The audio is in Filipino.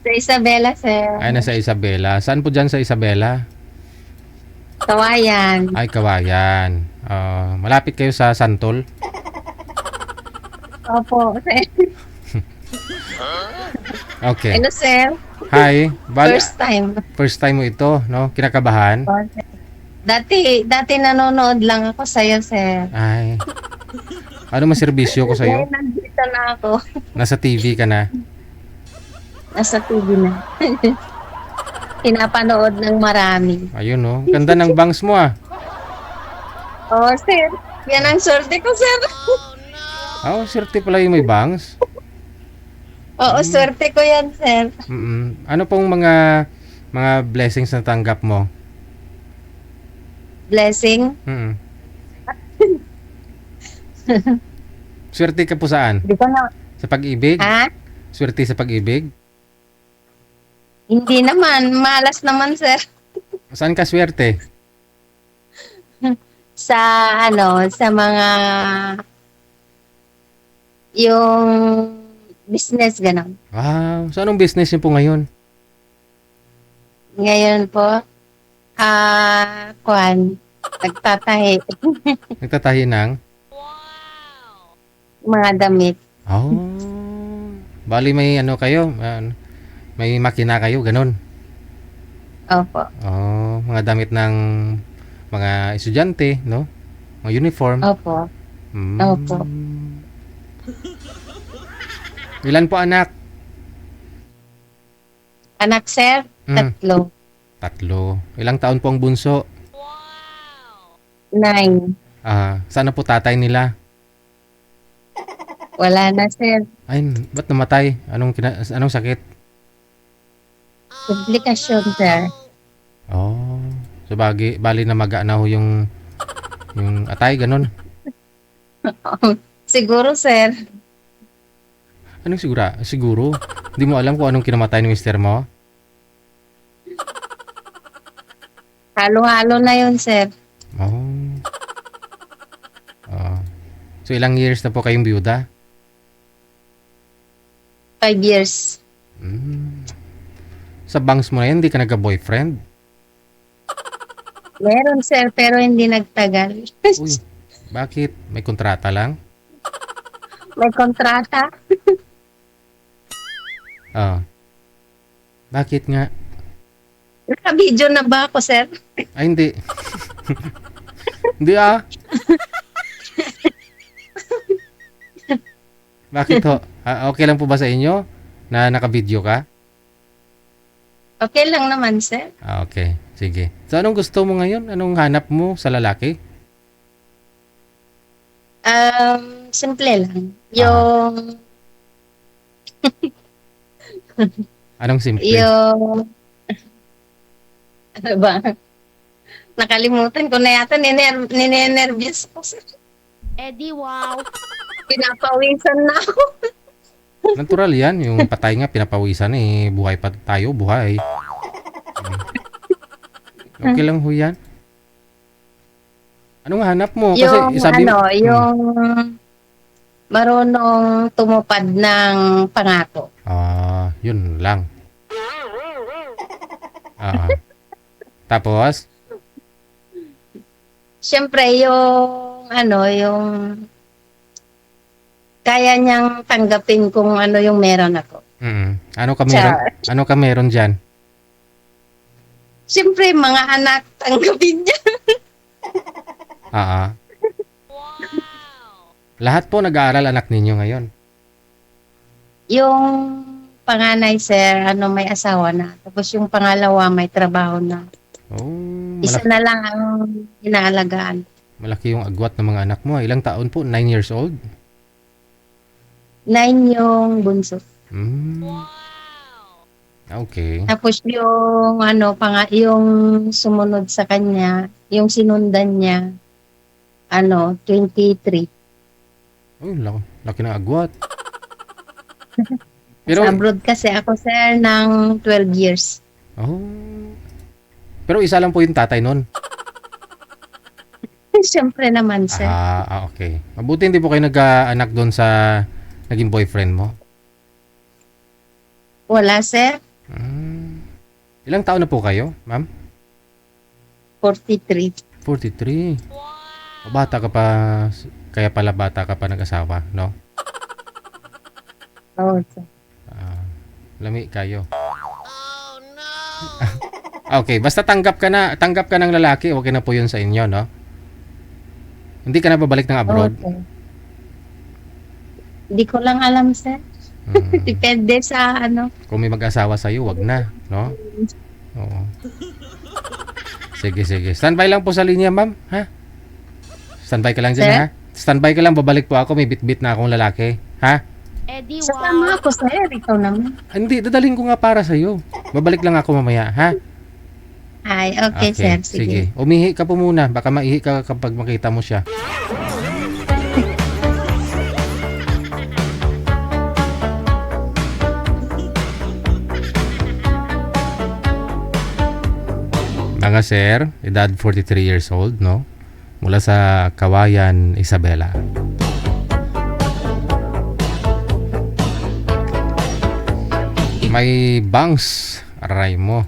Sa Isabela, sir. Ay, nasa Isabela. Saan po dyan sa Isabela? Kawayan. Ay, Kawayan. Malapit kayo sa Santol? Opo, sir. Okay. Ano, sir? Hi. First time. First time mo ito, no? Kinakabahan? Oh, sir. Dati nanonood lang ako sa'yo, sir. Ay. Ano maserbisyo ko sa'yo? Ngayon, nandito na ako. Nasa TV ka na. Nasa TV na. Pinapanood ng marami. Ayun, no? Ganda ng bangs mo, ah. Oh, sir. Yan ang swerte ko, sir. Swerte pala yung may bangs. Oo, swerte ko yan, sir. Ano pong mga blessings na tanggap mo? Blessing. Mm. Swerte ka po saan? Di ko na... Sa pag-ibig? Ha? Swerte sa pag-ibig? Hindi naman. Malas naman, sir. Saan ka swerte? Sa, sa mga... Yung business, gano'n. Wow. So, anong business niyo po ngayon? Ngayon po, nagtatahi. Nagtatahi ng? Mga damit. Oh. Bali may ano kayo? May makina kayo, ganun? Opo. Oh, mga damit ng mga estudyante, no? Mga uniform. Opo. Mm. Opo. Ilan po anak? Anak, sir? Mm. 3. 3. Ilang taon po ang bunso? 9. Saan na po tatay nila? Wala na, sir. Ay, ba't namatay? Anong sakit? Komplikasyon, sir. Oh, so bali na maga na ho yung atay, ganun. Siguro, sir. Anong siguro? Hindi mo alam kung anong kinamatay ng mister mo? Halo-halo na yun, sir. Oh. So ilang years na po kayong byuda? 5 years. Sa bangs mo na yan, hindi ka nagka-boyfriend? Meron, sir, pero hindi nagtagal. Uy, bakit? May kontrata lang? May kontrata. Bakit nga? Naka-video na ba ako, sir? Ay, hindi. Hindi Bakit ho? Okay lang po ba sa inyo na naka-video ka? Okay lang naman, sir. Okay. Sige. So, anong gusto mo ngayon? Anong hanap mo sa lalaki? Simple lang. Yung... Anong simple? Yung... Ano ba? Nakalimutan ko na yata. Ninenervyos ko, sir. Eddie, wow. Pinapawisan na ako. Natural yan. Yung patay nga, pinapawisan eh. Buhay pa tayo, buhay. Okay lang ho yan. Anong hanap mo? Kasi Yung sabi mo... yung marunong tumupad ng pangako. Yun lang. Tapos? Siyempre, yung kaya niyang tanggapin kung ano yung meron ako. Ano ka meron dyan? Siyempre, mga anak, tanggapin niya. Lahat po nag-aaral anak ninyo ngayon? Yung panganay, sir, may asawa na. Tapos yung pangalawa, may trabaho na. Oh, Isa na lang ang inaalagaan. malaki yung agwat ng mga anak mo. Ilang taon po? 9 years old? 9 yung bunso. Okay. Tapos yung yung sumunod sa kanya, yung sinundan niya, 23. Oh, laki ng agwat. Pero, Sa abroad kasi ako, sir, ng 12 years. Pero isa lang po yung tatay nun. Siyempre naman, sir. Okay. Mabuti hindi po kayo nag-anak doon sa naging boyfriend mo. Wala, sir. Ilang taon na po kayo, ma'am? 43. 43. O, bata ka pa, kaya pala bata ka pa nag-asawa, no? Oo, sir. Lami kayo. Okay, basta tanggap ka ng lalaki, okay na po yun sa inyo, no? Hindi ka na babalik ng abroad? Oo, sir. Hindi ko lang alam, sir. Mm. Depende sa ano. Kung may mag-asawa sa'yo, wag na, no? Oo. Sige, sige. Standby lang po sa linya, ma'am, ha? Standby ka lang dyan, Sir? ha? Standby ka lang, babalik po ako, may bit-bit na akong lalaki, ha? Eddie, Sasama wow. ako, sir. Ikaw naman. Hindi, dadalhin ko nga para sa'yo. Babalik lang ako mamaya, ha? Ay, okay, sir. Sige. Umihi ka po muna. Baka maihi ka kapag makita mo siya. Mga sir, edad 43 years old, no? Mula sa Kawayan, Isabela. May bangs, aray mo.